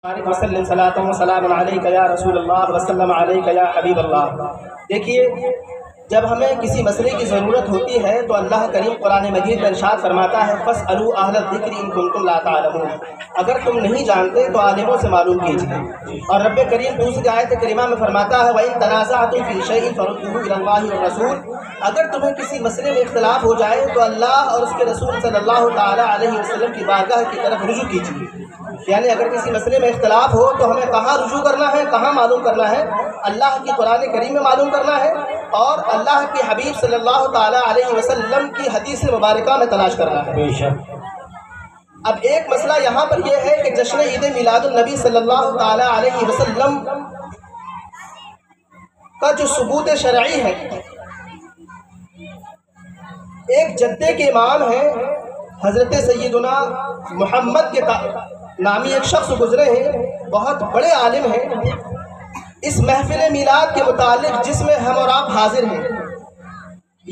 وسلم صلاۃ و سلام علیک یا رسول اللہ وسلم علیک یا حبیب اللہ۔ دیکھیے، جب ہمیں کسی مسئلے کی ضرورت ہوتی ہے تو اللہ کریم قرآن مجید میں ارشاد فرماتا ہے فاسألوا اہل الذکر ان کنتم لا تعلمون، اگر تم نہیں جانتے تو عالموں سے معلوم کیجیے۔ اور رب کریم دوسری آیت کریمہ میں فرماتا ہے وَإِن تَنَازَعْتُمْ فِي شَيْءٍ فَرُدُّوهُ إِلَى اللَّهِ وَالرَّسُولِ، اگر تمہیں کسی مسئلے میں اختلاف ہو جائے تو اللہ اور اس کے رسول صلی اللہ تعالیٰ علیہ وسلم کی بارگاہ کی طرف رجوع کیجیے۔ یعنی اگر کسی مسئلے میں اختلاف ہو تو ہمیں کہاں رجوع کرنا ہے، کہاں معلوم کرنا ہے؟ اللہ کی قرآن کریم میں معلوم کرنا ہے اور اللہ کے حبیب صلی اللہ تعالیٰ علیہ وسلم کی حدیث مبارکہ میں تلاش کرنا ہے۔ اب ایک مسئلہ یہاں پر یہ ہے کہ جشن عید میلاد النبی صلی اللہ تعالیٰ علیہ وسلم کا جو ثبوت شرعی ہے، ایک جدے کے امام ہیں حضرت سیدنا محمد کے نامی ایک شخص گزرے ہیں، بہت بڑے عالم ہیں۔ اس محفل میلاد کے متعلق جس میں ہم اور آپ حاضر ہیں،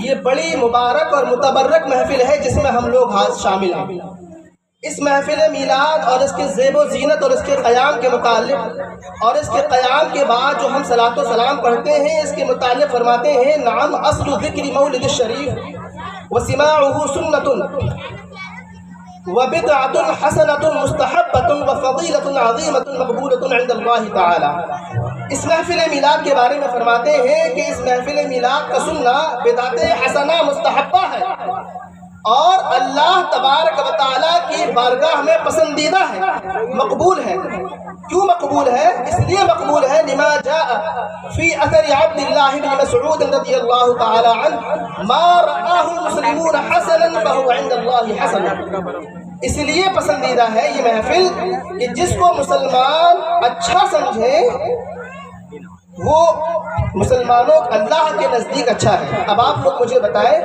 یہ بڑی مبارک اور متبرک محفل ہے جس میں ہم لوگ شامل ہیں۔ اس محفل میلاد اور اس کے زیب و زینت اور اس کے قیام کے متعلق اور اس کے قیام کے بعد جو ہم صلاۃ و سلام پڑھتے ہیں، اس کے متعلق فرماتے ہیں نعم اصل ذکر مولد الشریف وسماعه سنة وبدعۃ حسنۃ مستحبۃ وفضیلۃ عظیمۃ مقبولۃ عند اللہ تعالی۔ اس محفل میلاد کے بارے میں فرماتے ہیں کہ اس محفل میلاد کا سننا بدعت حسنہ مستحبہ ہے اور اللہ تبارک و تعالیٰ کی بارگاہ میں پسندیدہ ہے، مقبول ہے۔ کیوں مقبول ہے؟ اس لیے مقبول ہے لما جاء فی اثر عبد اللہ بن مسعود رضی اللہ تعالی عنہ ما رآہ المسلمون حسنا فهو عند اللہ حسن۔ اس لیے پسندیدہ ہے یہ محفل کہ جس کو مسلمان اچھا سمجھے وہ مسلمانوں اللہ کے نزدیک اچھا ہے۔ اب آپ لوگ مجھے بتائیں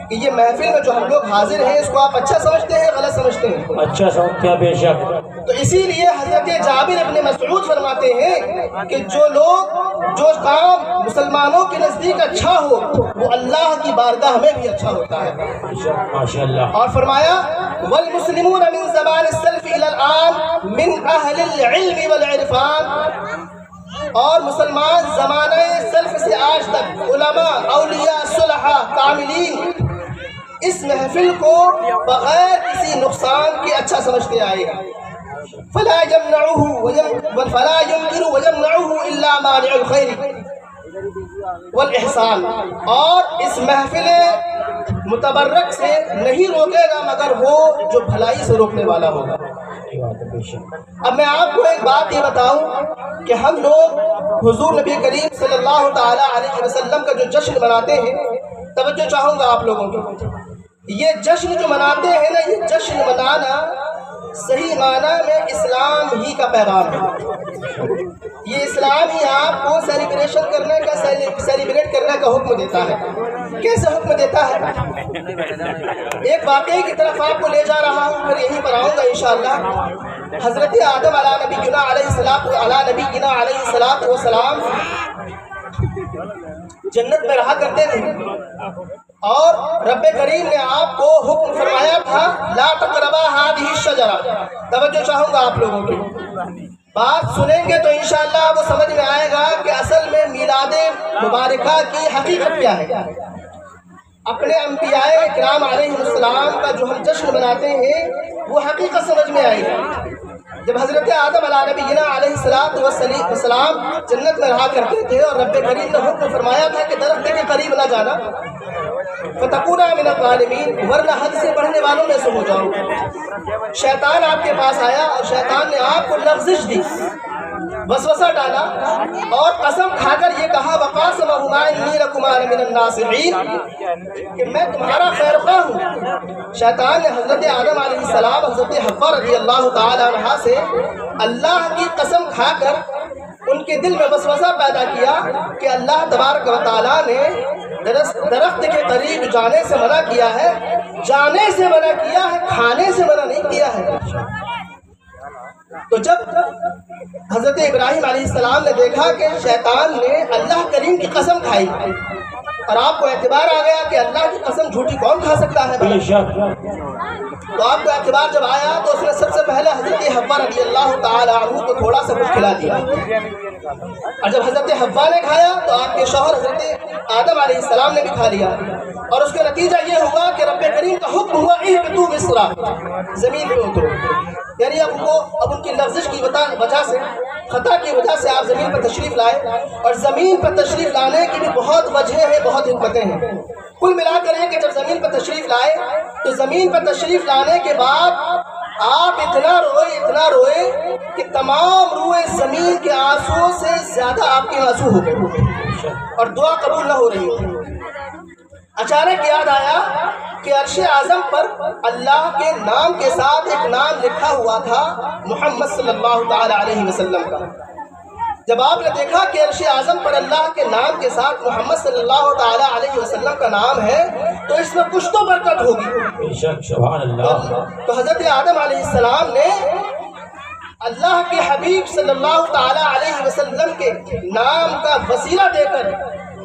کہ یہ محفل میں جو ہم لوگ حاضر ہیں اس کو آپ اچھا سمجھتے ہیں غلط سمجھتے ہیں؟ اچھا سمجھتے ہیں، بے شک۔ تو اسی لیے حضرت جابر ابن مسعود فرماتے ہیں کہ جو کام مسلمانوں کے نزدیک اچھا ہو وہ اللہ کی بارگاہ میں بھی اچھا ہوتا ہے، ماشاءاللہ۔ اور فرمایا والمسلمون من زمان السلف الى الان من اہل العلم والعرفان، اور مسلمان زمانہ سلف سے آج تک علماء، اولیاء، صلحاء، کاملین اس محفل کو بغیر کسی نقصان کے اچھا سمجھتے آئے ہیں۔ فلا يمكن ويمنعه الا مانع الخير والاحسان، اور اس محفل متبرک سے نہیں روکے گا مگر وہ جو بھلائی سے روکنے والا ہوگا۔ اب میں آپ کو ایک بات یہ بتاؤں کہ ہم لوگ حضور نبی کریم صلی اللہ تعالیٰ علیہ وسلم کا جو جشن مناتے ہیں، توجہ چاہوں گا آپ لوگوں کی، یہ جشن جو مناتے ہیں نا، یہ جشن منانا صحیح معنی میں اسلام ہی کا پیغام ہے۔ یہ اسلام ہی آپ کو سیلیبریشن کرنے کا، سیلیبریٹ کرنے کا حکم دیتا ہے۔ کیسے حکم دیتا ہے؟ ایک واقعے کی طرف آپ کو لے جا رہا ہوں، پھر یہیں پر آؤں گا انشاءاللہ۔ حضرت آدم علیہ نبینا علیہ الصلوۃ والسلام جنت میں رہا کرتے تھے اور رب کریم نے آپ کو حکم فرمایا تھا لا تقربا هذه الشجرہ۔ توجہ چاہوں گا آپ لوگوں کی، بات سنیں گے تو انشاءاللہ وہ سمجھ میں آئے گا کہ اصل میں میلاد مبارکہ کی حقیقت کیا ہے۔ اپنے انبیاء کرام علیہ السلام کا جو ہم جشن مناتے ہیں وہ حقیقت سمجھ میں آئے گی۔ جب حضرت آدم علیہ نبینا علیہ السلام جنت میں رہا کرتے تھے اور رب کریم نے حکم فرمایا تھا کہ درخت کے قریب نہ جانا، فتکونا من الظالمین، ورنہ حد سے بڑھنے والوں میں سے ہو جاؤ۔ شیطان آپ کے پاس آیا اور شیطان نے آپ کو لغزش دی، وسوسہ ڈالا اور قسم کھا کر یہ کہا وقاسمہما انی لکما لمن الناصحین، کہ میں تمہارا خیر خواہ ہوں۔ شیطان نے حضرت آدم علیہ السلام، حضرت حوا رضی اللہ تعالی عنہا سے اللہ کی قسم کھا کر ان کے دل میں وسوسہ پیدا کیا کہ اللہ تبارک و تعالیٰ نے درخت کے قریب جانے سے منع کیا ہے، جانے سے منع کیا ہے، کھانے سے منع نہیں کیا ہے۔ تو جب حضرت ابراہیم علیہ السلام نے دیکھا کہ شیطان نے اللہ کریم کی قسم کھائی اور آپ کو اعتبار آ گیا کہ اللہ کی قسم جھوٹی کون کھا سکتا ہے؟ تو آپ کا اعتبار جب آیا تو اس نے سب سے پہلے حضرت حوا رضی اللہ تعالی عنہ کو تھوڑا سا کچھ کھلا دیا، اور جب حضرت حوا نے کھایا تو آپ کے شوہر حضرت آدم علیہ السلام نے بھی کھا لیا، اور اس کا نتیجہ یہ ہوا کہ رب کریم کا حکم ہوا اہبطوا مصرا، زمین پہ اترو۔ یعنی اب ان کی لغزش کی وجہ سے، خطا کی وجہ سے آپ زمین پر تشریف لائے، اور زمین پر تشریف لانے کی بھی بہت وجہیں ہیں، بہت حکمتیں ہیں۔ کل ملا کر یہ کہ جب زمین پر تشریف لائے تو زمین پر تشریف لانے کے بعد آپ اتنا روئے کہ تمام روئے زمین کے آنسوؤں سے زیادہ آپ کے آنسو ہو گئے اور دعا قبول نہ ہو رہی تھی۔ اچانک یاد آیا کہ عرش اعظم پر اللہ کے نام کے ساتھ ایک نام لکھا ہوا تھا، محمد صلی اللہ تعالی علیہ وسلم کا۔ جب آپ نے دیکھا کہ عرش اعظم پر اللہ کے نام کے ساتھ محمد صلی اللہ تعالی علیہ وسلم کا نام ہے تو اس میں کچھ تو برکت ہوگی۔ سبحان اللہ۔ تو حضرت آدم علیہ السلام نے اللہ کے حبیب صلی اللہ تعالی علیہ وسلم کے نام کا وسیلہ دے کر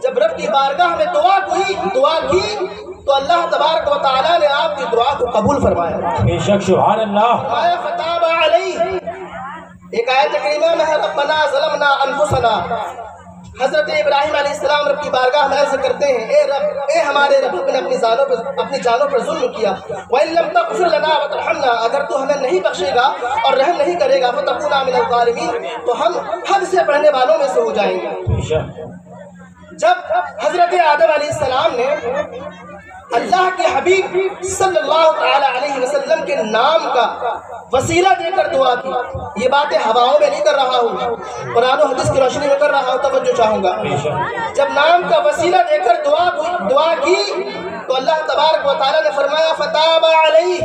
جب رب کی بارگاہ میں دعا کی تو اللہ تبارک و تعالی نے آپ کی دعا کو قبول فرمایا۔ بے شک سبحان اللہ۔ فرمایا فتاب علیہ۔ ایک آیت کریمہ میں ہے ربنا ظلمنا انفسنا۔ حضرت ابراہیم علیہ السلام رب کی بارگاہ میں عرض کرتے ہیں، اے رب، اے ہمارے رب، نے اپنی جانوں پر ظلم کیا، وَإِن لَمْ تَغْفِرْ لَنَا وَتَرْحَمْنَا، اگر تو ہمیں نہیں بخشے گا اور رحم نہیں کرے گا، فَتَكُونَا مِنَ الظَّالِمِينَ، تو ہم حد سے بڑھنے والوں میں سے ہو جائیں گے۔ بے شک۔ جب حضرت آدم علیہ السلام نے اللہ کے حبیب صلی اللہ تعالی علیہ وسلم کے نام کا وسیلہ دے کر دعا کی، یہ باتیں ہواؤں میں نہیں کر رہا ہوں، قرآن و حدیث کی روشنی میں کر رہا ہوں، توجہ چاہوں گا۔ جب نام کا وسیلہ دے کر دعا کی تو اللہ تبارک و تعالی نے فرمایا فتاب علیہ،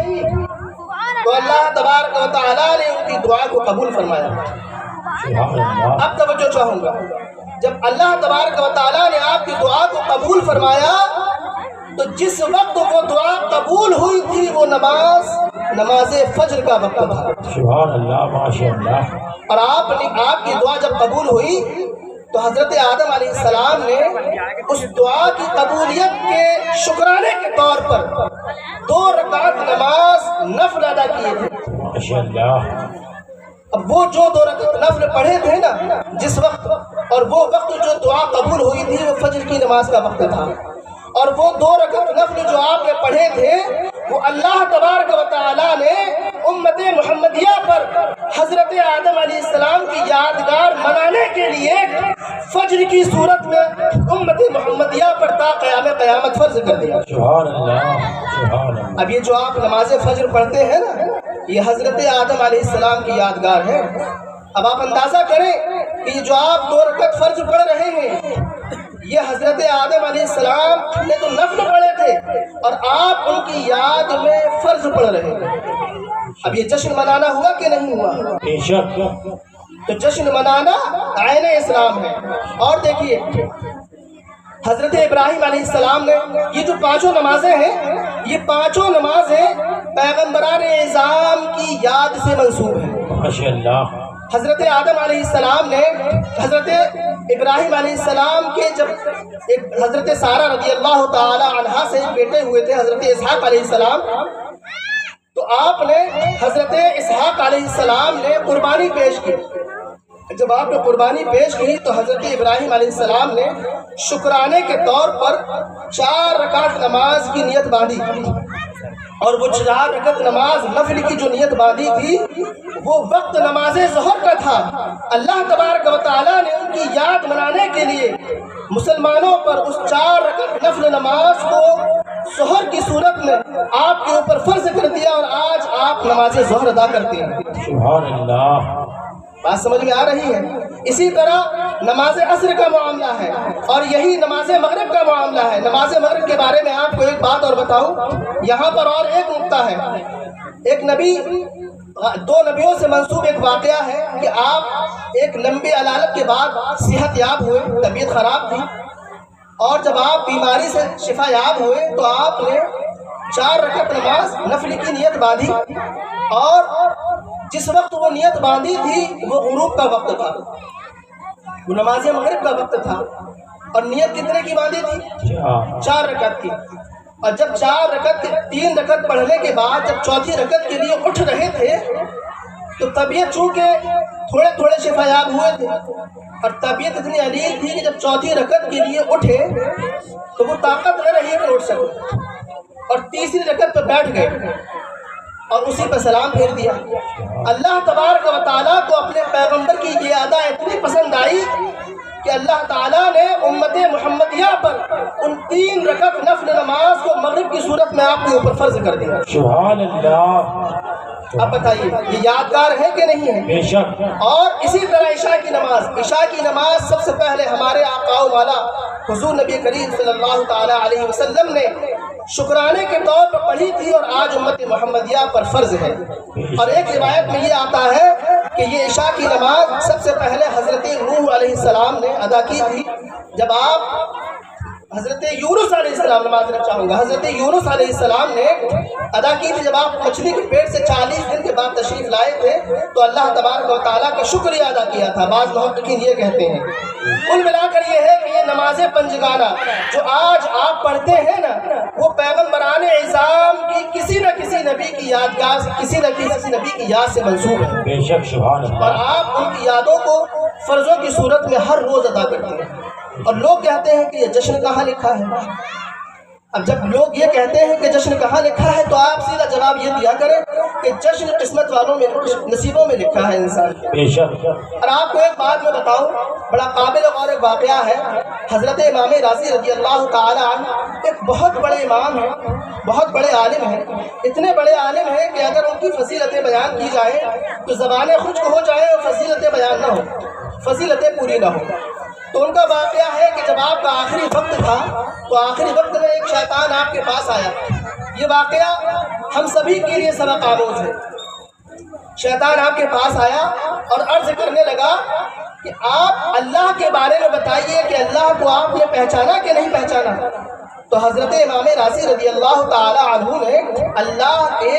تو اللہ تبارک و تعالی نے ان کی دعا کو قبول فرمایا۔ اب توجہ چاہوں گا، جب اللہ تبارک و تعالی نے آپ کی دعا کو قبول فرمایا تو جس وقت وہ دعا قبول ہوئی تھی وہ نماز فجر کا وقت تھا۔ سبحان اللہ، ماشاء اللہ۔ اور آپ کی دعا جب قبول ہوئی تو حضرت آدم علیہ السلام نے اس دعا کی قبولیت کے شکرانے کے طور پر 2 رکعت نماز نفل ادا کیے تھے۔ ماشاء اللہ۔ اب وہ جو 2 رکعت نفل پڑھے تھے نا جس وقت، اور وہ وقت جو دعا قبول ہوئی تھی وہ فجر کی نماز کا وقت تھا، اور وہ 2 رکعت نفل جو آپ نے پڑھے تھے وہ اللہ تبارک و تعالی نے امت محمدیہ پر حضرت آدم علیہ السلام کی یادگار منانے کے لیے فجر کی صورت میں امت محمدیہ پر تا قیامت فرض کر دیا۔ سبحان اللہ، سبحان اللہ۔ اب یہ جو آپ نماز فجر پڑھتے ہیں نا، یہ حضرت آدم علیہ السلام کی یادگار ہے۔ اب آپ اندازہ کریں کہ جو آپ 2 رکعت فرض پڑھ رہے ہیں یہ حضرت آدم علیہ السلام نے تو نفل پڑھے تھے اور آپ ان کی یاد میں فرض پڑھ رہے ہیں۔ اب یہ جشن منانا ہوا کہ نہیں ہوا؟ بے شک۔ تو جشن منانا عین اسلام ہے۔ اور دیکھیے حضرت ابراہیم علیہ السلام نے یہ جو 5 نمازیں ہیں، یہ 5 نمازیں پیغمبران اعظام کی یاد سے منسوب ہیں۔ ماشاء اللہ۔ حضرت آدم علیہ السلام نے حضرت ابراہیم علیہ السلام کے جب ایک حضرت سارہ رضی اللہ تعالی عنہا سے بیٹے ہوئے تھے حضرت اسحاق علیہ السلام، تو آپ نے حضرت اسحاق علیہ السلام نے قربانی پیش کی۔ جب آپ نے قربانی پیش کی تو حضرت ابراہیم علیہ السلام نے شکرانے کے طور پر 4 رکعت نماز کی نیت باندھی، اور وہ 4 رکعت نماز نفل کی جو نیت باندھی تھی وہ وقت نماز ظہر کا تھا۔ اللہ تبارک و تعالیٰ نے ان کی یاد منانے کے لیے مسلمانوں پر اس 4 رکعت نفل نماز کو ظہر کی صورت میں آپ کے اوپر فرض کر دیا، اور آج آپ نماز ظہر ادا کرتے ہیں۔ سبحان اللہ۔ بات سمجھ میں آ رہی ہے؟ اسی طرح نماز عصر کا معاملہ ہے، اور یہی نماز مغرب کا معاملہ ہے۔ نماز مغرب کے بارے میں آپ کو ایک بات اور بتاؤں، یہاں پر اور ایک نکتہ ہے۔ ایک نبی، 2 نبیوں سے منسوب ایک واقعہ ہے کہ آپ ایک لمبی علالت کے بعد صحت یاب ہوئے، طبیعت خراب تھی، اور جب آپ بیماری سے شفا یاب ہوئے تو آپ نے 4 رکعت نماز نفل کی نیت باندھی، اور جس وقت وہ نیت باندھی تھی وہ غروب کا وقت تھا، وہ نماز مغرب کا وقت تھا، اور نیت کتنے کی باندھی تھی؟ 4 رکعت کی۔ اور جب 3 رکعت پڑھنے کے بعد جب چوتھی رکعت کے لیے اٹھ رہے تھے تو طبیعت چونکہ تھوڑے تھوڑے شفایاب ہوئے تھے اور طبیعت اتنی علیل تھی کہ جب چوتھی رکعت کے لیے اٹھے تو وہ طاقت نہ رہی کہ اٹھ سکے اور تیسری رکعت پہ بیٹھ گئے اور اسی پہ سلام پھیر دیا۔ اللہ تبارک و تعالیٰ کو اپنے پیغمبر کی یہ ادا اتنی پسند آئی کہ اللہ تعالیٰ نے امت محمدیہ پر ان 3 رکعت نفل نماز کو مغرب کی صورت میں آپ کے اوپر فرض کر دیا۔ سبحان اللہ۔ اب بتائیے یہ یادگار ہے کہ نہیں ہے؟ بے شک۔ اور اسی طرح عشاء کی نماز سب سے پہلے ہمارے آقا و مولا حضور نبی کریم صلی اللہ تعالیٰ علیہ وسلم نے شکرانے کے طور پر پڑھی تھی اور آج امت محمدیہ پر فرض ہے۔ اور ایک روایت میں یہ آتا ہے کہ یہ عشاء کی نماز سب سے پہلے حضرت نوح علیہ السلام نے ادا کی تھی جب آپ حضرت یونس علیہ السلام حضرت یونس علیہ السلام نے ادا کی تھی جب آپ مچھلی کے پیٹ سے 40 دن کے بعد تشریف لائے تھے تو اللہ تبارک و تعالیٰ کا شکریہ ادا کیا تھا۔ بعض محققین یہ کہتے ہیں کل ملا کر یہ ہے کہ یہ نماز پنجگانہ جو آج آپ پڑھتے ہیں نا وہ پیغمبران اعظام کی کسی نہ کسی نبی کی یادگار کسی نہ کسی نبی کی یاد سے منسوب ہے۔ بے شک سبحان اللہ۔ اور آپ ان کی یادوں کو فرضوں کی صورت میں ہر روز ادا کرتے ہیں۔ اور لوگ کہتے ہیں کہ یہ جشن کہاں لکھا ہے؟ اب جب لوگ یہ کہتے ہیں کہ جشن کہاں لکھا ہے تو آپ سیدھا جواب یہ دیا کریں کہ جشن قسمت والوں میں نصیبوں میں لکھا ہے انسان۔ بے شک۔ اور آپ کو ایک بات میں بتاؤں بڑا قابل غور ایک واقعہ ہے۔ حضرت امام راضی رضی اللہ تعالی عنہ ایک بہت بڑے امام ہیں، بہت بڑے عالم ہیں، اتنے بڑے عالم ہیں کہ اگر ان کی فضیلتیں بیان کی جائیں تو زبانیں خشک ہو جائیں اور فضیلتیں بیان نہ ہوں، فضیلتیں پوری نہ ہوں۔ تو ان کا واقعہ ہے کہ جب آپ کا آخری وقت تھا تو آخری وقت میں ایک شیطان آپ کے پاس آیا۔ یہ واقعہ ہم سبھی کے لیے سبق آموز ہے۔ شیطان آپ کے پاس آیا اور عرض کرنے لگا کہ آپ اللہ کے بارے میں بتائیے کہ اللہ کو آپ نے پہچانا کہ نہیں پہچانا؟ تو حضرت امام راضی رضی اللہ تعالی عنہ نے اللہ کے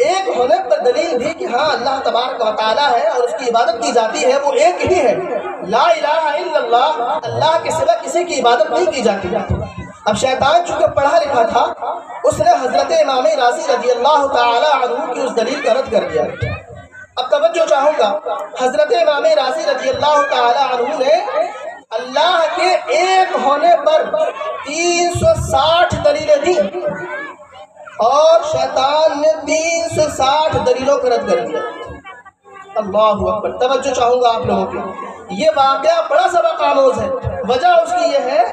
ایک ہونے پر دلیل دی کہ ہاں اللہ تبارک و تعالی ہے اور اس کی عبادت کی جاتی ہے وہ ایک ہی ہے، لا الہ الا اللہ، اللہ کے سوا کسی کی عبادت نہیں کی جاتی۔ اب شیطان چونکہ پڑھا لکھا تھا اس نے حضرت امام راضی رضی اللہ تعالی عنہ کی اس دلیل کا رد کر دیا۔ اب توجہ چاہوں گا، حضرت امام راضی رضی اللہ تعالی عنہ نے اللہ کے ایک ہونے پر 360 دلیلیں دیں اور شیطان نے 360 دلیلوں کو رد کر دیا۔ اللہ اکبر۔ توجہ چاہوں گا آپ لوگوں کی، یہ واقعہ بڑا سبق آموز ہے۔ وجہ اس کی یہ ہے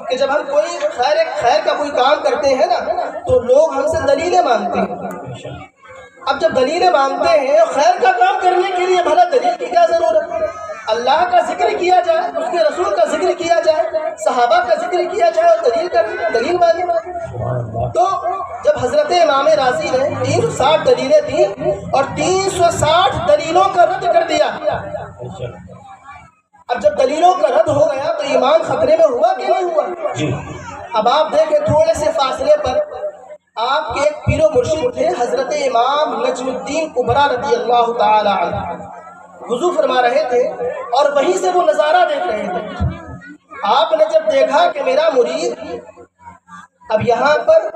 کہ جب ہم کوئی خیر کا کوئی کام کرتے ہیں نا تو لوگ ہم سے دلیلیں مانگتے ہیں۔ اب جب دلیلیں مانگتے ہیں خیر کا کام کرنے کے لیے بھلا دلیل کی کیا ضرورت ہے؟ اللہ کا ذکر کیا جائے، اس کے رسول کا ذکر کیا جائے، صحابہ کا ذکر کیا جائے اور دلیل مانی۔ تو جب حضرت امام راضی نے 360 دلیلیں دیں اور 360 دلیلوں کا رد کر دیا، اب جب دلیلوں کا رد ہو گیا تو ایمان خطرے میں ہوا کہ نہیں ہوا؟ اب آپ دیکھیں تھوڑے سے فاصلے پر آپ کے ایک پیر و مرشد تھے حضرت امام نجم الدین کبریٰ رضی اللہ تعالی عنہ، وضو فرما رہے تھے اور وہیں سے وہ نظارہ دیکھ رہے تھے۔ آپ نے جب دیکھا کہ میرا مرید، اب یہاں پر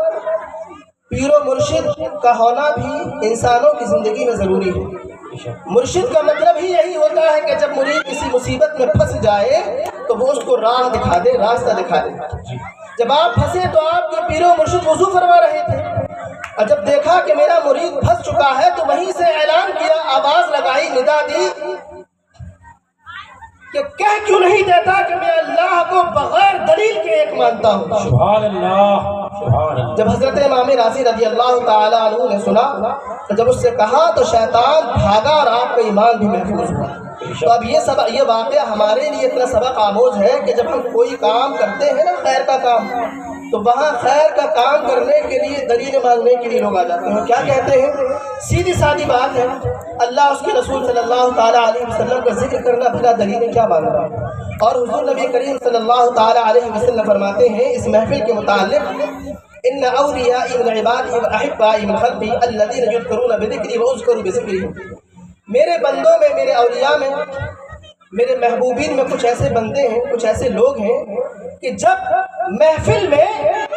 پیر و مرشد کا ہونا بھی انسانوں کی زندگی میں ضروری ہے۔ مرشد کا مطلب ہی یہی ہوتا ہے کہ جب مرید کسی مصیبت میں پھنس جائے تو وہ اس کو راہ دکھا دے، راستہ دکھا دے۔ جب آپ پھنسے تو آپ کے پیر و مرشد وضو فرما رہے تھے اور جب دیکھا کہ میرا مرید پھنس چکا ہے تو وہیں سے اعلان کیا، آواز لگائی، ندا دی کہ کہہ کیوں نہیں دیتا کہ میں اللہ کو بغیر دلیل کے ایک مانتا ہوں۔ سبحان اللہ، سبحان اللہ۔ جب حضرت امام راضی رضی اللہ تعالی عنہ نے سنا تو جب اس سے کہا تو شیطان بھاگا اور آپ کا ایمان بھی محفوظ ہوا۔ تو اب یہ واقعہ ہمارے لیے اتنا سبق آموز ہے کہ جب ہم کوئی کام کرتے ہیں نا خیر کا کام تو وہاں خیر کا کام کرنے کے لیے دلیل مانگنے کے لیے لوگ آ جاتے ہیں۔ کیا کہتے ہیں؟ سیدھی سادی بات ہے، اللہ اس کے رسول صلی اللہ تعالیٰ علیہ وسلم کا ذکر کرنا بھلا دلیل کیا مانگا؟ اور حضور نبی کریم صلی اللہ تعالیٰ علیہ وسلم فرماتے ہیں اس محفل کے متعلق، ان اولیاء من عبادی و احباء من خلقی الذین یذکرون بذکری و اذکر بذکری، میرے بندوں میں، میرے اولیاء میں، میرے محبوبین میں کچھ ایسے بندے ہیں، کچھ ایسے لوگ ہیں کہ جب محفل میں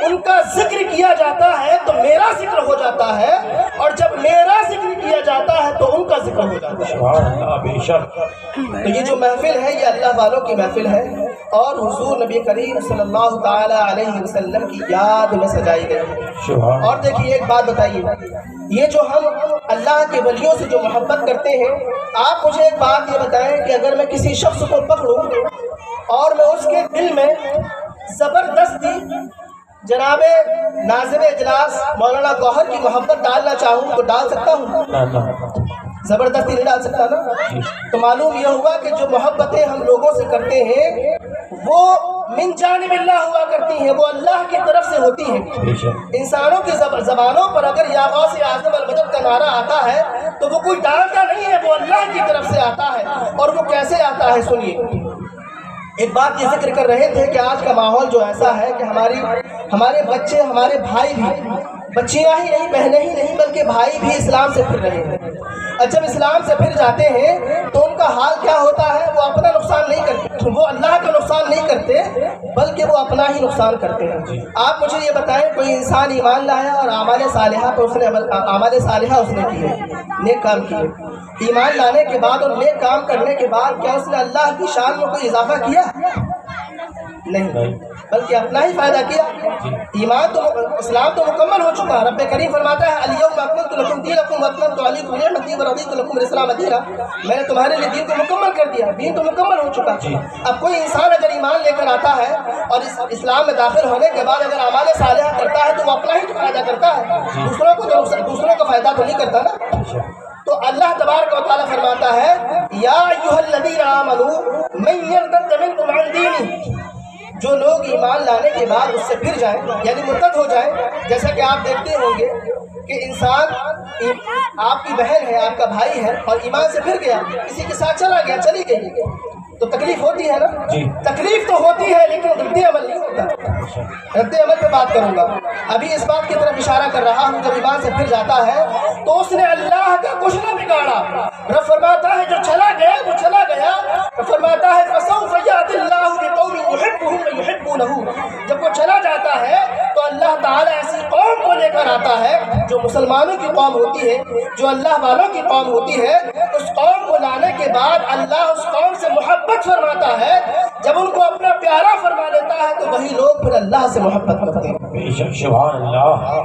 ان کا ذکر کیا جاتا ہے تو میرا ذکر ہو جاتا ہے، اور جب میرا ذکر کیا جاتا ہے تو ان کا ذکر ہو جاتا ہے۔ سبحان اللہ، بے شک۔ تو یہ جو محفل ہے یہ اللہ والوں کی محفل ہے، اور حضور نبی کریم صلی اللہ تعالی علیہ وسلم کی یاد میں سجائی گئی ہے۔ سبحان اور دیکھیے ایک بات بتائیے، یہ جو ہم اللہ کے ولیوں سے جو محبت کرتے ہیں، آپ مجھے ایک بات یہ بتائیں کہ اگر میں کسی شخص کو پکڑوں اور میں اس کے دل میں زبردستی جناب ناظم اجلاس مولانا گوہر کی محبت ڈالنا چاہوں تو ڈال سکتا ہوں؟ زبردستی نہیں ڈال سکتا نا۔ تو معلوم یہ ہوا کہ جو محبتیں ہم لوگوں سے کرتے ہیں وہ من جانب اللہ ہوا کرتی ہیں، وہ اللہ کی طرف سے ہوتی ہیں۔ انسانوں کی زبانوں پر اگر یا غوث اعظم المدد کا نعرہ آتا ہے تو وہ کوئی ڈالتا نہیں ہے، وہ اللہ کی طرف سے آتا ہے۔ اور وہ کیسے آتا ہے سنیے، ایک بات یہ ذکر کر رہے تھے کہ آج کا ماحول جو ایسا ہے کہ ہمارے بچے، ہمارے بھائی بھی، بچیاں ہی نہیں، بہنیں ہی نہیں بلکہ بھائی بھی اسلام سے پھر رہے ہیں، اور جب اسلام سے پھر جاتے ہیں تو ان کا حال کیا ہوتا ہے، وہ اپنا نقصان نہیں کرتے، وہ اللہ کا نقصان نہیں کرتے بلکہ وہ اپنا ہی نقصان کرتے ہیں۔ آپ مجھے یہ بتائیں، کوئی انسان ایمان لایا اور اعمال صالحہ پر اعمال صالحہ اس نے کیے، نیک کام کیے، ایمان لانے کے بعد اور نیک کام کرنے کے بعد کیا اس نے اللہ کی شان میں کوئی اضافہ کیا؟ نہیں، بلکہ اپنا ہی فائدہ کیا۔ ایمان تو اسلام تو مکمل ہو چکا، رب کریم فرماتا ہے الیوم اکملت لکم دینکم واتممت علیکم نعمتی ورضیت لکم الاسلام دینا، میں نے تمہارے لیے دین کو مکمل کر دیا، دین تو مکمل ہو چکا۔ اب کوئی انسان اگر ایمان لے کر آتا ہے اور اسلام میں داخل ہونے کے بعد اگر اعمال صالحہ کرتا ہے تو وہ اپنا ہی تو فائدہ کرتا ہے، دوسروں کو فائدہ تو نہیں کرتا نا۔ تو اللہ تبارک و تعالیٰ فرماتا ہے یا ایھا الذین آمنوا من یرتد منکم عن دینہ، جو لوگ ایمان لانے کے بعد اس سے پھر جائیں یعنی مرتد ہو جائیں، جیسا کہ آپ دیکھتے ہوں گے کہ انسان، آپ کی بہن ہے، آپ کا بھائی ہے اور ایمان سے پھر گیا، کسی کے ساتھ چلا گیا، چلی گئی، تو تکلیف ہوتی ہے نا؟ تکلیف تو ہوتی ہے لیکن رد عمل نہیں ہوتا۔ رد عمل پہ بات کروں گا، ابھی اس بات کی طرف اشارہ کر رہا ہوں، جب ایمان سے پھر جاتا ہے تو اس نے اللہ کا کچھ نہ بگاڑا۔ رب فرماتا ہے جو چلا گیا وہ چلا گیا، رب فرماتا ہے فسوف یأتی اللہ بقوم یحبهم ویحبونہ، جب وہ چلا جاتا ہے تو اللہ تعالیٰ ایسی قوم کو لے کر آتا ہے جو مسلمانوں کی قوم ہوتی ہے، جو اللہ والوں کی قوم ہوتی ہے، اس قوم کو لانے کے بعد اللہ اس قوم سے محبت فرماتا ہے، جب ان کو اپنا پیارا فرما لیتا ہے تو وہی لوگ پھر اللہ سے محبت کرتے ہیں۔ سبحان اللہ،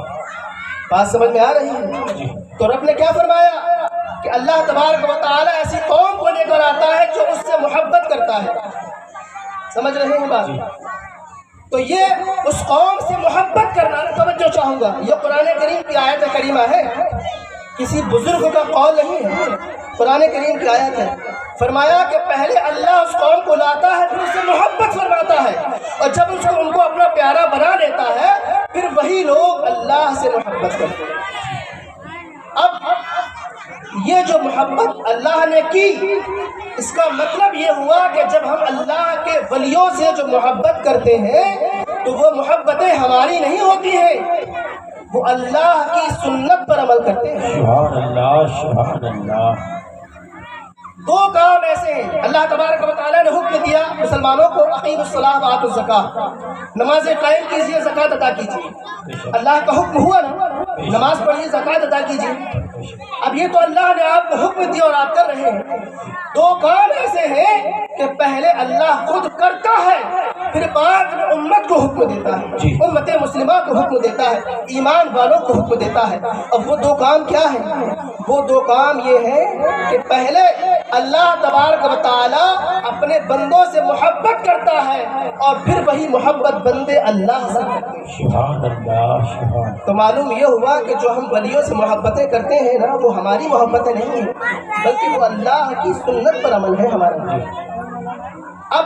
بات سمجھ میں آ رہی ہے؟ تو رب نے کیا فرمایا کہ اللہ تبارک و تعالیٰ ایسی قوم کو لے کر آتا ہے جو اس سے محبت کرتا ہے۔ سمجھ رہے ہیں بات؟ تو یہ اس قوم سے محبت کرنا، توجہ چاہوں گا، یہ قرآن کریم کی آیت کریمہ ہے، کسی بزرگ کا قول نہیں ہے، قرآن کریم کی آیت ہے۔ فرمایا کہ پہلے اللہ اس قوم کو لاتا ہے، پھر اس سے محبت فرماتا ہے، اور جب ان کو اپنا پیارا بنا لیتا ہے پھر وہی لوگ اللہ سے محبت کرتے ہیں۔ اب یہ جو محبت اللہ نے کی، اس کا مطلب یہ ہوا کہ جب ہم اللہ کے ولیوں سے جو محبت کرتے ہیں تو وہ محبتیں ہماری نہیں ہوتی ہیں، وہ اللہ کی سنت پر عمل کرتے ہیں۔ سبحان اللہ، سبحان اللہ۔ دو کام ایسے ہیں، اللہ تبارک و تعالیٰ نے حکم دیا مسلمانوں کو اقیموا الصلاۃ وآتوا الزکاۃ، نماز قائم کیجیے، زکوٰۃ ادا کیجیے۔ اللہ کا حکم ہوا نا، نماز پڑھیے، زکوٰۃ ادا کیجیے۔ اب یہ تو اللہ نے آپ کو حکم دیا اور آپ کر رہے ہیں۔ دو کام ایسے ہیں کہ پہلے اللہ خود کرتا ہے، پھر بعد میں امت کو حکم دیتا ہے، امت مسلمہ کو حکم دیتا ہے، ایمان والوں کو حکم دیتا ہے۔ اب وہ دو کام کیا ہیں؟ وہ دو کام یہ ہے کہ پہلے اللہ تبارک و تعالیٰ اپنے بندوں سے محبت کرتا ہے اور پھر وہی محبت بندے اللہ سے کرتے ہیں۔ سبحان اللہ، سبحان۔ تو معلوم یہ ہوا کہ جو ہم ولیوں سے محبتیں کرتے ہیں نا، وہ ہماری محبتیں نہیں ہیں بلکہ وہ اللہ کی سنت پر عمل ہے ہمارا۔ اب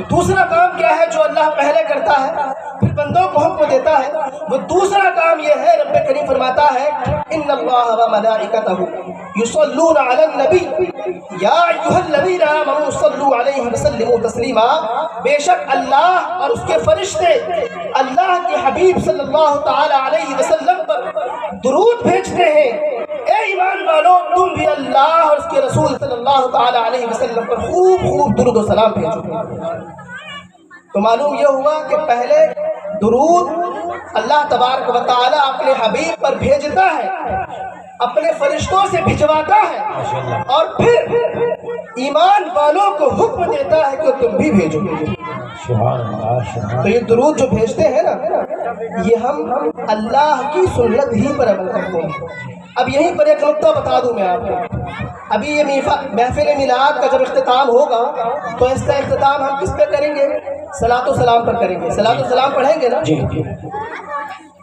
دوسرا کام کیا ہے جو اللہ پہلے کرتا ہے پھر بندوں کو حکم دیتا ہے؟ وہ دوسرا کام یہ ہے، رب کریم فرماتا ہے ان اللہ وملائکتہ یصلون علی النبی یا ایھا الذین آمنوا صلوا علیہ وسلموا تسلیما، بے شک اللہ اور اس کے فرشتے اللہ کے حبیب صلی اللہ تعالی علیہ وسلم پر درود بھیجتے ہیں۔ اے ایمان والو، تم بھی اللہ اور اس کے رسول صلی اللہ تعالی علیہ وسلم پر خوب خوب درود و سلام بھیجو۔ تو معلوم یہ ہوا کہ پہلے درود اللہ تبارک و تعالی اپنے حبیب پر بھیجتا ہے، اپنے فرشتوں سے بھجواتا ہے، اور پھر ایمان والوں کو حکم دیتا ہے کہ تم بھی بھیجو۔ تو یہ درود جو بھیجتے ہیں نا، یہ ہم اللہ کی سنت ہی پر عمل کرتے ہیں۔ اب یہیں پر ایک نقطہ بتا دوں میں آپ کو، ابھی یہ محفل میلاد کا جب اختتام ہوگا تو اس کا اختتام ہم کس پہ کریں گے؟ صلاۃ و سلام پر کریں گے۔ صلاۃ و سلام پڑھیں گے نا؟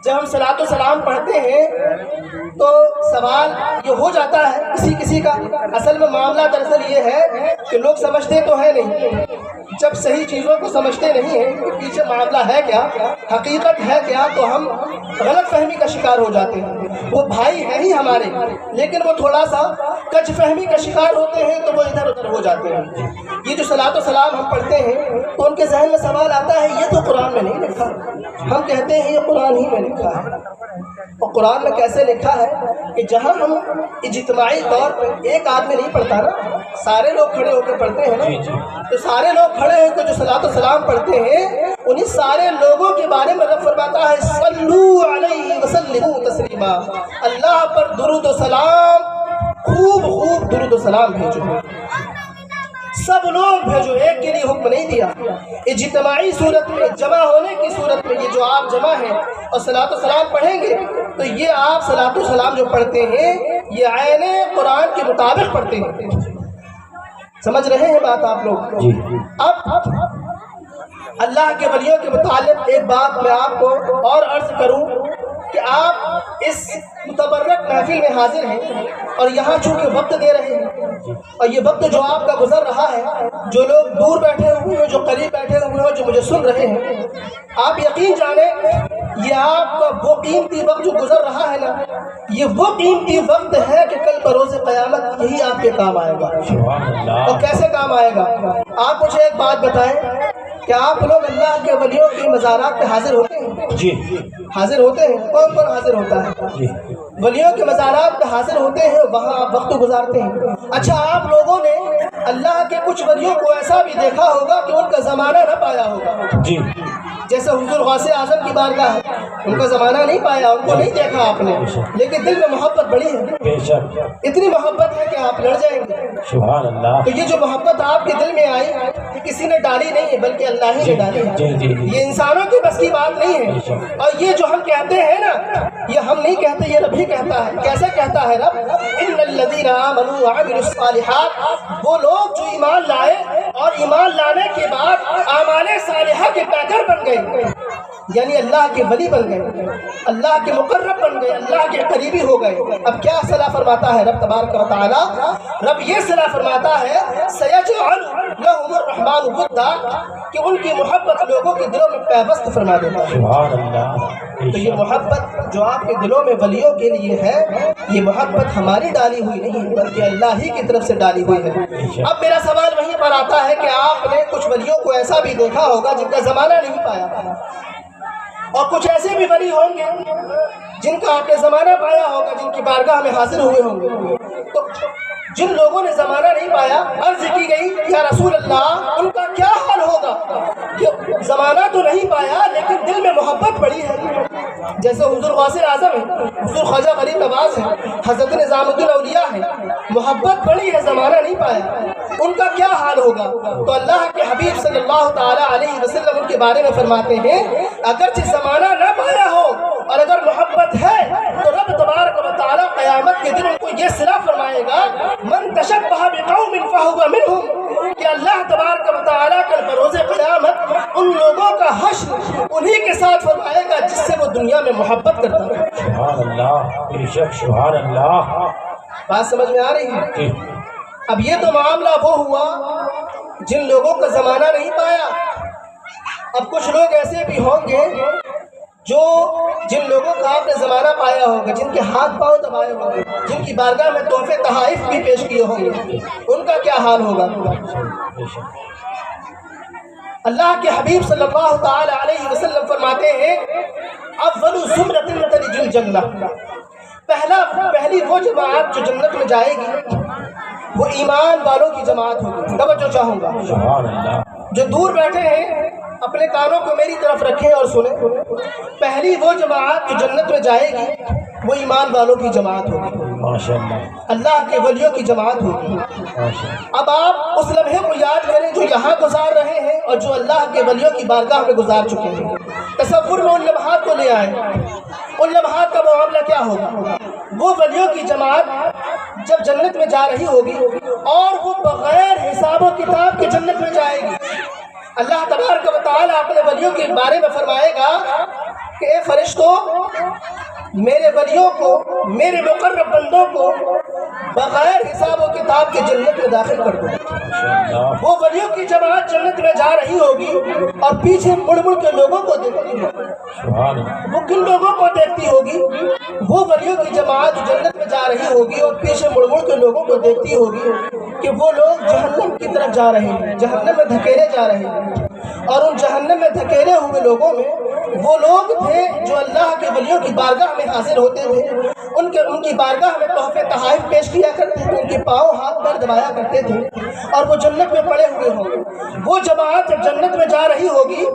جب ہم صلاۃ و سلام پڑھتے ہیں تو سوال یہ ہو جاتا ہے کسی کا، اصل میں معاملہ دراصل یہ ہے کہ لوگ سمجھتے تو ہے نہیں، جب صحیح چیزوں کو سمجھتے نہیں ہیں کہ پیچھے معاملہ ہے کیا، حقیقت ہے کیا، تو ہم غلط فہمی کا شکار ہو جاتے ہیں۔ وہ بھائی ہیں ہی ہمارے، لیکن وہ تھوڑا سا کج فہمی کا شکار ہوتے ہیں تو وہ ادھر ادھر ہو جاتے ہیں۔ یہ جو صلاۃ و سلام ہم پڑھتے ہیں تو ان کے ذہن میں سوال آتا ہے یہ تو قرآن میں نہیں لکھا، ہم کہتے ہیں یہ قرآن ہی میں لکھا ہے۔ اور قرآن میں کیسے لکھا ہے کہ جہاں ہم اجتماعی طور پر ایک آدمی نہیں پڑھتا نا، سارے لوگ کھڑے ہو کے پڑھتے ہیں نا، تو سارے لوگ کھڑے ہو کے جو صلاۃ و سلام پڑھتے ہیں انہیں سارے لوگوں کے بارے میں رب فرماتا ہے صلو علیہ وسلموا تسلیما، اللہ پر درود و سلام، خوب درود و سلام بھیجو، سب لوگ بھیجو، ایک کے لیے حکم نہیں دیا۔ اجتماعی صورت میں، جمع ہونے کی صورت میں، یہ جو آپ جمع ہیں اور صلاۃ و سلام پڑھیں گے تو یہ آپ صلاۃ و سلام جو پڑھتے ہیں یہ عین قرآن کے مطابق پڑھتے ہیں۔ سمجھ رہے ہیں بات آپ لوگ؟ اب اللہ کے ولیوں کے متعلق ایک بات میں آپ کو اور عرض کروں کہ آپ اس متبرک محفل میں حاضر ہیں اور یہاں چونکہ وقت دے رہے ہیں، اور یہ وقت جو آپ کا گزر رہا ہے، جو لوگ دور بیٹھے ہوئے ہیں، جو قریب بیٹھے ہوئے ہیں، جو مجھے سن رہے ہیں، آپ یقین جانیں یہ آپ کا وہ قیمتی وقت جو گزر رہا ہے نا، یہ وہ قیمتی وقت ہے کہ کل بروز قیامت یہی آپ کے کام آئے گا۔ اور کیسے کام آئے گا؟ آپ مجھے ایک بات بتائیں، کیا آپ لوگ اللہ کے ولیوں کے مزارات پہ حاضر ہوتے ہیں؟ جی حاضر ہوتے ہیں۔ کون کون حاضر ہوتا ہے؟ ولیوں کے مزارات پہ حاضر ہوتے ہیں، وہاں آپ وقت گزارتے ہیں۔ اچھا، آپ لوگوں نے اللہ کے کچھ ولیوں کو ایسا بھی دیکھا ہوگا کہ ان کا زمانہ نہ پایا ہوگا، جی، جیسے حضور غوث اعظم کی بارگاہ ہے، ان کا زمانہ نہیں پایا، ان کو نہیں دیکھا آپ نے، لیکن دل میں محبت بڑی ہے، بے شک، اتنی محبت ہے کہ آپ لڑ جائیں گے۔ سبحان اللہ۔ تو یہ جو محبت آپ کے دل میں آئی یہ کسی نے ڈالی نہیں ہے بلکہ اللہ ہی نے ڈالی ہے، یہ انسانوں کی بس کی بات نہیں ہے۔ اور یہ جو ہم کہتے ہیں نا، یہ ہم نہیں کہتے، یہ رب ہی کہتا ہے۔ کیسے کہتا ہے رب؟ ان الذین آمنوا وعملوا الصالحات، وہ لوگ جو ایمان لائے اور ایمان لانے کے بعد اعمال صالحہ کے پیکر بن گئے، یعنی اللہ کے ولی بن گئے، اللہ کے مقرب بن گئے، اللہ کے قریبی ہو گئے۔ اب کیا صلاح فرماتا ہے رب تبارک و تعالی؟ رب یہ صلاح فرماتا ہے سیجعل لهم الرحمن ودا، کہ ان کی محبت لوگوں کے دلوں میں پیوست فرما دیتا ہے۔ سبحان اللہ۔ تو یہ محبت جو آپ کے دلوں میں ولیوں کے لیے ہے، یہ محبت ہماری ڈالی ہوئی نہیں ہے بلکہ اللہ ہی کی طرف سے ڈالی ہوئی ہے۔ اب میرا سوال وہیں پر آتا ہے کہ آپ نے کچھ ولیوں کو ایسا بھی دیکھا ہوگا جن کا زمانہ نہیں پایا، اور کچھ ایسے بھی ولی ہوں گے جن کا آپ نے زمانہ پایا ہوگا، جن کی بارگاہ میں حاضر ہوئے ہوں گے۔ تو جن لوگوں نے زمانہ نہیں پایا، عرض کی گئی یا رسول اللہ ان کا کیا حال ہوگا کہ زمانہ تو نہیں پایا لیکن دل میں محبت بڑی ہے، جیسے حضور غوث اعظم ہے، حضور خواجہ غریب نواز ہے، حضرت نظام الدین اولیاء ہے، محبت بڑی ہے، زمانہ نہیں پایا، ان کا کیا حال ہوگا؟ تو اللہ کے حبیب صلی اللہ تعالی علیہ وسلم ان کے بارے میں فرماتے ہیں اگرچہ زمانہ نہ پایا ہو اور اگر محبت ہے تو رب تبارک و تعالی قیامت کے دن ان کو یہ صلاح فرمائے گا من تشبہ بقوم فہو منہم، کہ اللہ تبارک و تعالی کل بروز قیامت ان لوگوں کا حشر انہی کے ساتھ فرمائے گا جس سے وہ دنیا میں محبت کرتا ہے۔ سبحان اللہ، بے شک، سبحان اللہ۔ بات سمجھ میں آ رہی ہے؟ جی۔ اب یہ تو معاملہ وہ ہوا جن لوگوں کا زمانہ نہیں پایا۔ اب کچھ لوگ ایسے بھی ہوں گے جو جن لوگوں کا آپ نے زمانہ پایا ہوگا، جن کے ہاتھ پاؤں دبائے ہوں گے، جن کی بارگاہ میں تحفے تحائف بھی پیش کیے ہوں گے، ان کا کیا حال ہوگا؟ اللہ کے حبیب صلی اللہ تعالی علیہ وسلم فرماتے ہیں اول زمرۃ تلج الجنہ، پہلی وہ جماعت جو جنت میں جائے گی وہ ایمان والوں کی جماعت ہوگی۔ توجہ چاہوں گا، سبحان اللہ۔ جو دور بیٹھے ہیں اپنے کانوں کو میری طرف رکھیں اور سنیں۔ پہلی وہ جماعت جو جنت میں جائے گی وہ ایمان والوں کی جماعت ہوگی، ماشاء اللہ، اللہ کے ولیوں کی جماعت ہوگی۔ ماشاء اللہ، اب آپ اس لمحے کو یاد کریں جو یہاں گزار رہے ہیں اور جو اللہ کے ولیوں کی بارگاہ میں گزار چکے ہیں۔ تصور میں ان لمحات کو لے آئیں، ان لمحات کا معاملہ کیا ہوگا؟ وہ ولیوں کی جماعت جب جنت میں جا رہی ہوگی اور وہ بغیر حساب و کتاب کے جنت میں جائے گی، اللہ تبارک و تعالیٰ اپنے ولیوں کے بارے میں فرمائے گا کہ اے فرشتوں، میرے ولیوں کو، میرے مقرب بندوں کو بغیر حساب و کتاب کے جنت میں داخل کر دو۔ ماشاء اللہ، وہ ولیوں کی جماعت جنت میں جا رہی ہوگی اور پیچھے مڑ مڑ کے لوگوں کو دیکھتی ہوگی۔ سبحان اللہ، وہ کن لوگوں کو دیکھتی ہوگی؟ وہ ولیوں کی جماعت جو جنت میں جا رہی ہوگی اور پیچھے مڑ مڑ کے لوگوں کو دیکھتی ہوگی کہ وہ لوگ جہنم کی طرف جا رہے ہیں، جہنم میں دھکیلے جا رہے ہیں۔ اور ان جہنم میں دھکیلے ہوئے لوگوں میں وہ لوگ تھے جو اللہ کے ولیوں کی بارگاہ میں حاضر ہوتے تھے، ان کی بارگاہ میں تحفے تحائف پیش کیا کرتے تھے، ان کے پاؤں ہاتھ پر دبایا کرتے تھے اور وہ جنت میں پڑے ہوئے ہوں گے۔ وہ جماعت جب جنت میں جا رہی ہوگی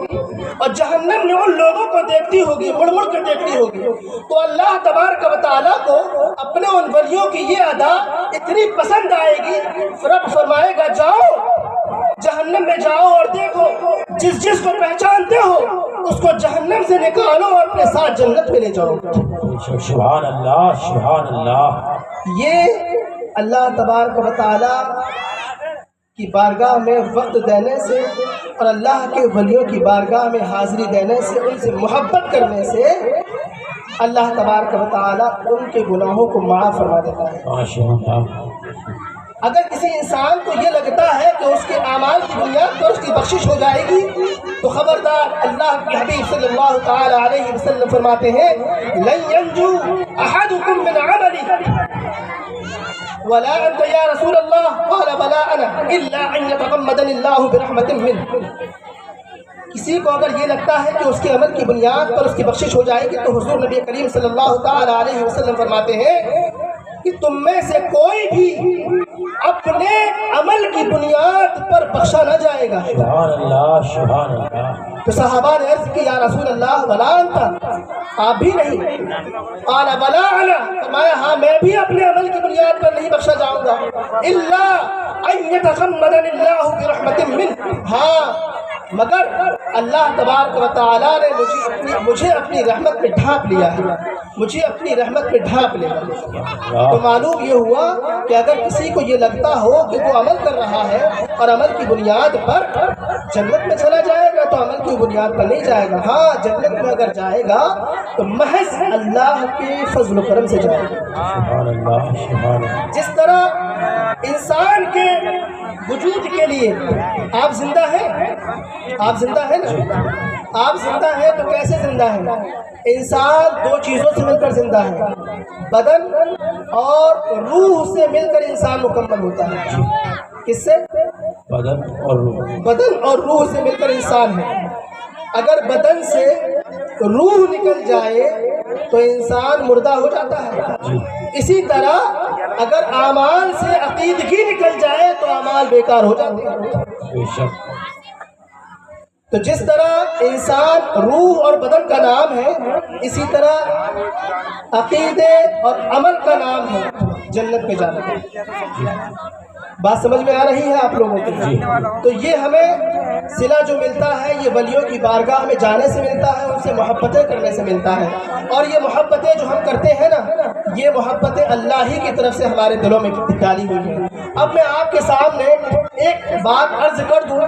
اور جہنم میں ان لوگوں کو دیکھتی ہوگی، مڑ مڑ کے دیکھتی ہوگی، تو اللہ تبارک و تعالیٰ کو اپنے ان ولیوں کی یہ ادا اتنی پسند آئے گی، رب فرمائے گا جاؤ جہنم میں جاؤ اور دیکھو، جس جس کو پہچانتے ہو اس کو جہنم سے نکالو اور اپنے ساتھ جنت میں لے جاؤ۔ سبحان اللہ، سبحان اللہ، یہ اللہ تبارک و تعالیٰ کی بارگاہ میں وقت دینے سے اور اللہ کے ولیوں کی بارگاہ میں حاضری دینے سے، ان سے محبت کرنے سے اللہ تبارک و تعالیٰ ان کے گناہوں کو معاف فرما دیتا ہے۔ ماشاء اللہ، اگر کسی انسان کو یہ لگتا ہے کہ اس کے اعمال کی بنیاد پر اس کی بخشش ہو جائے گی تو خبردار، اللہ کے حبیب صلی اللہ تعالی علیہ وسلم فرماتے ہیں لن ينجو احدكم من عمله ولا انت یا رسول اللہ قال بلا انا الا ان يتغمدني الله برحمة منه۔ کسی کو اگر یہ لگتا ہے کہ اس کے عمل کی بنیاد پر اس کی بخشش ہو جائے گی تو حضور نبی کریم صلی اللہ تعالی علیہ وسلم فرماتے ہیں کہ تم میں سے کوئی بھی اپنے عمل کی بنیاد پر بخشا نہ جائے گا۔ سبحان اللہ، سبحان اللہ، تو صحابہ نے عرض کی یا رسول اللہ ولا انت، آپ بھی نہیں؟ قال ولا انا، فرمایا ہاں میں بھی اپنے عمل کی بنیاد پر نہیں بخشا جاؤں گا، الا ان يتغمدني الله برحمة منه، ہاں مگر اللہ تبارک و تعالیٰ نے مجھے اپنی رحمت میں ڈھانپ لیا ہے، مجھے اپنی رحمت میں ڈھانپ لیا۔ تو معلوم یہ ہوا کہ اگر کسی کو یہ لگتا ہو کہ وہ عمل کر رہا ہے اور عمل کی بنیاد پر جنت میں چلا جائے گا تو عمل کی بنیاد پر نہیں جائے گا۔ ہاں جنت میں اگر جائے گا تو محض اللہ کے فضل و کرم سے جائے گا۔ سبحان اللہ، سبحان اللہ، جس طرح انسان کے وجود کے لیے آپ زندہ ہیں، آپ زندہ ہیں نا، آپ زندہ ہیں تو کیسے زندہ ہیں؟ انسان دو چیزوں سے مل کر زندہ ہے، بدن اور روح سے مل کر انسان مکمل ہوتا ہے۔ کس سے؟ بدن اور روح، بدن اور روح سے مل کر انسان ہے۔ اگر بدن سے روح نکل جائے تو انسان مردہ ہو جاتا ہے۔ اسی طرح اگر اعمال سے عقیدگی نکل جائے تو اعمال بیکار ہو جاتے ہیں۔ بے شک، تو جس طرح انسان روح اور بدن کا نام ہے، اسی طرح عقیدے اور عمل کا نام ہے جنت میں جانا۔ بات سمجھ میں آ رہی ہے آپ لوگوں کو؟ تو یہ ہمیں صلہ جو ملتا ہے یہ ولیوں کی بارگاہ میں جانے سے ملتا ہے، ان سے محبتیں کرنے سے ملتا ہے، اور یہ محبتیں جو ہم کرتے ہیں نا، یہ محبتیں اللہ ہی کی طرف سے ہمارے دلوں میں ڈالی ہوئی ہیں۔ اب میں آپ کے سامنے ایک بات عرض کر دوں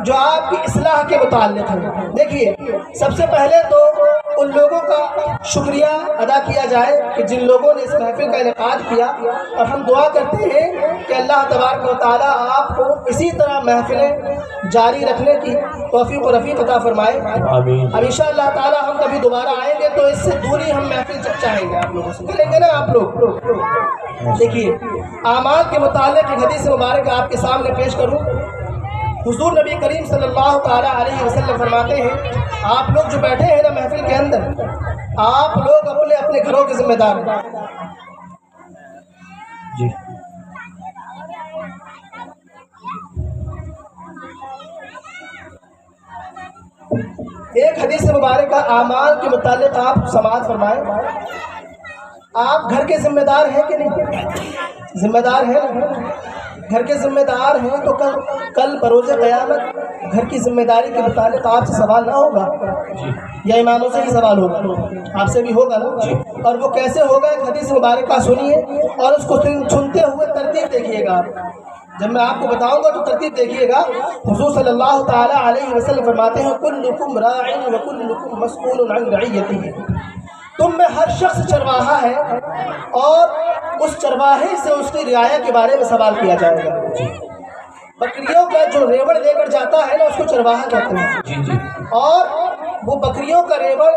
جو آپ کی اصلاح کے متعلق ہے۔ دیکھیے، سب سے پہلے تو ان لوگوں کا شکریہ ادا کیا جائے کہ جن لوگوں نے اس محفل کا انعقاد کیا، اور ہم دعا کرتے ہیں کہ اللہ تبارک و تعالیٰ آپ کو اسی طرح محفلیں جاری رکھنے کی توفیق و رفیق عطا فرمائے۔ آمین، اب انشاءاللہ تعالیٰ ہم کبھی دوبارہ آئیں گے تو اس سے دوری ہم محفل چاہیں گے آپ لوگوں سے، کریں گے نا آپ لوگ؟ دیکھیے، اعمال کے متعلق ایک حدیث مبارک آپ کے سامنے پیش کروں۔ حضور نبی کریم صلی اللہ تعالیٰ علیہ وسلم فرماتے ہیں آپ لوگ جو بیٹھے ہیں نا محفل کے اندر، آپ لوگ اپنے اپنے گھروں کے ذمہ دار ہیں۔ جی، ایک حدیث مبارکہ اعمال کے متعلق آپ سماعت فرمائیں. آپ گھر کے ذمہ دار ہیں کہ نہیں؟ ذمہ دار ہیں نا؟ گھر کے ذمہ دار ہیں تو کل بروز قیامت گھر کی ذمہ داری کے متعلق آپ سے سوال نہ ہوگا یا اماموں سے ہی سوال ہوگا؟ آپ سے بھی ہوگا نا. اور وہ کیسے ہوگا؟ ایک حدیث مبارکہ سنیے اور اس کو سنتے ہوئے ترتیب دیکھیے گا. جب میں آپ کو بتاؤں گا تو ترتیب دیکھیے گا. حضور صلی اللہ تعالیٰ علیہ وسلم فرماتے ہیں کلکم راع وکلکم مسئول عن رعیتہ. تم میں ہر شخص چرواہا ہے اور اس چرواہے سے اس کی رعایا کے بارے میں سوال کیا جائے گا. بکریوں کا جو ریوڑ لے کر جاتا ہے نا اس کو چرواہا کہتے ہیں. اور وہ بکریوں کا ریوڑ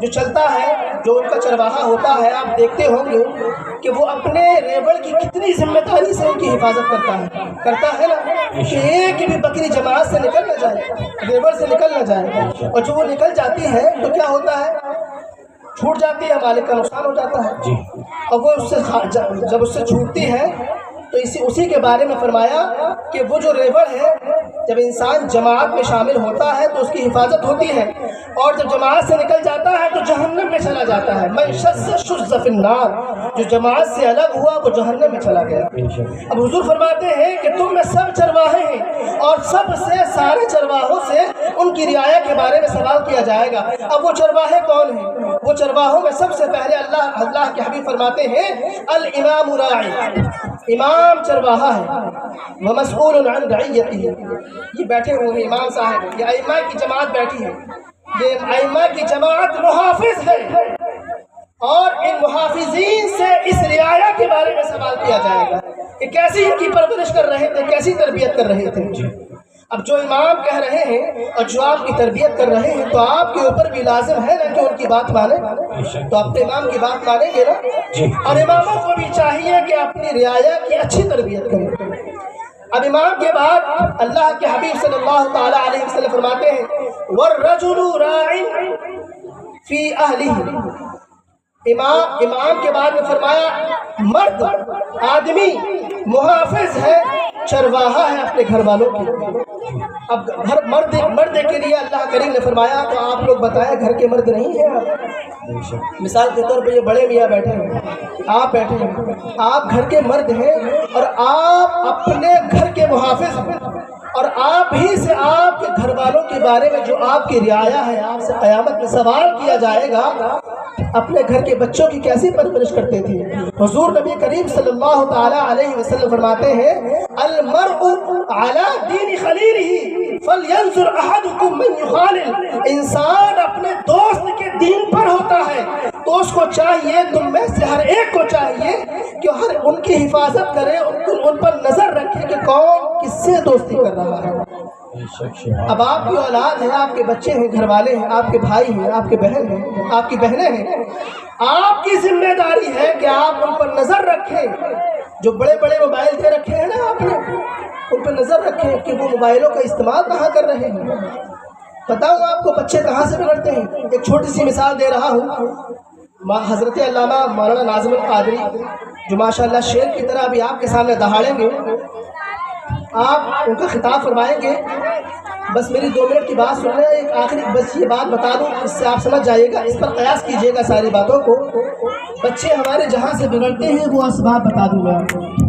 جو چلتا ہے جو ان کا چرواہا ہوتا ہے آپ دیکھتے ہوں گے کہ وہ اپنے ریوڑ کی کتنی ذمہ داری سے ان کی حفاظت کرتا ہے نا کہ ایک بھی بکری جماعت سے نکل نہ جائے، ریوڑ سے نکل نہ جائے. اور جو وہ نکل جاتی ہے تو کیا ہوتا ہے؟ چھوٹ جاتی ہے، مالک کا نقصان ہو جاتا ہے. اور وہ اس سے جب اس سے چھوٹتی ہے تو اسی کے بارے میں فرمایا کہ وہ جو ریوڑ ہے جب انسان جماعت میں شامل ہوتا ہے تو اس کی حفاظت ہوتی ہے، اور جب جماعت سے نکل جاتا ہے تو جہنم میں چلا جاتا ہے. من شذ فی النار، جو جماعت سے الگ ہوا وہ جہنم میں چلا گیا. اب حضور فرماتے ہیں کہ تم میں سب چرواہے ہیں اور سب سے سارے چرواہوں سے ان کی رعایا کے بارے میں سوال کیا جائے گا. اب وہ چرواہے کون ہیں؟ وہ چرواہوں میں سب سے پہلے اللہ کے حبیب فرماتے ہیں الامام راعی، امام چرواہا ہے، ومسئول عن رعیتہ. یہ بیٹھے ہوئے ہیں امام صاحب، یہ ائمہ کی جماعت بیٹھی ہے، یہ ائمہ کی جماعت محافظ ہے اور ان محافظین سے اس رعایا کے بارے میں سوال کیا جائے گا کہ کیسی ان کی پرورش کر رہے تھے، کیسی تربیت کر رہے تھے. اب جو امام کہہ رہے ہیں اور جو آپ کی تربیت کر رہے ہیں تو آپ کے اوپر بھی لازم ہے نا کہ ان کی بات مانیں. تو اپنے امام کی بات مانیں گے نا. اور اماموں کو بھی چاہیے کہ اپنی رعایا کی اچھی تربیت کریں. اب امام کے بعد اللہ کے حبیب صلی اللہ تعالیٰ علیہ وسلم فرماتے ہیں والرجل راع فی اہلہ. امام کے بعد میں فرمایا مرد آدمی محافظ ہے، چرواہا ہے اپنے گھر والوں کی. اب مرد کے لیے اللہ کریم نے فرمایا تو آپ لوگ بتائیں گھر کے مرد نہیں ہیں؟ مثال کے طور پہ یہ بڑے میاں بیٹھے ہیں، آپ بیٹھے ہیں، آپ گھر کے مرد ہیں اور آپ اپنے گھر کے محافظ ہیں، اور آپ ہی سے آپ کے گھر والوں کے بارے میں جو آپ کی رعایا ہے آپ سے قیامت میں سوال کیا جائے گا. اپنے گھر کے بچوں کی کیسی پرورش کرتے تھے؟ حضور نبی کریم صلی اللہ تعالیٰ علیہ وسلم فرماتے ہیں المرء علی دین خلیلہ فلینظر احدکم من یخالل. انسان اپنے دوست کے دین پر ہوتا ہے تو اس کو چاہیے، تم میں سے ہر ایک کو چاہیے کہ ان کی حفاظت کرے، ان پر نظر رکھے کہ کون کس سے دوستی کر رہا ہے. اب آپ کی اولاد ہے، آپ کے بچے ہیں، گھر والے ہیں، آپ کے بھائی ہیں، آپ کے بہن ہیں، آپ کی بہنیں ہیں. آپ کی ذمہ داری ہے کہ آپ ان پر نظر رکھیں. جو بڑے بڑے موبائل دے رکھے ہیں نا آپ نے، ان پر نظر رکھیں کہ وہ موبائلوں کا استعمال کہاں کر رہے ہیں. بتاؤں آپ کو بچے کہاں سے بگڑتے ہیں؟ ایک چھوٹی سی مثال دے رہا ہوں. حضرت علامہ مولانا ناظم القادری جو ماشاءاللہ شیر کی طرح ابھی آپ کے سامنے دہاڑیں گے، آپ ان کا خطاب فرمائیں گے. بس میری 2 منٹ کی بات سن رہے ہیں. ایک آخری بس یہ بات بتا دوں، اس سے آپ سمجھ جائیے گا، اس پر قیاس کیجیے گا ساری باتوں کو. بچے ہمارے جہاں سے بگڑتے ہیں وہ اسباب بتا دوں میں آپ کو.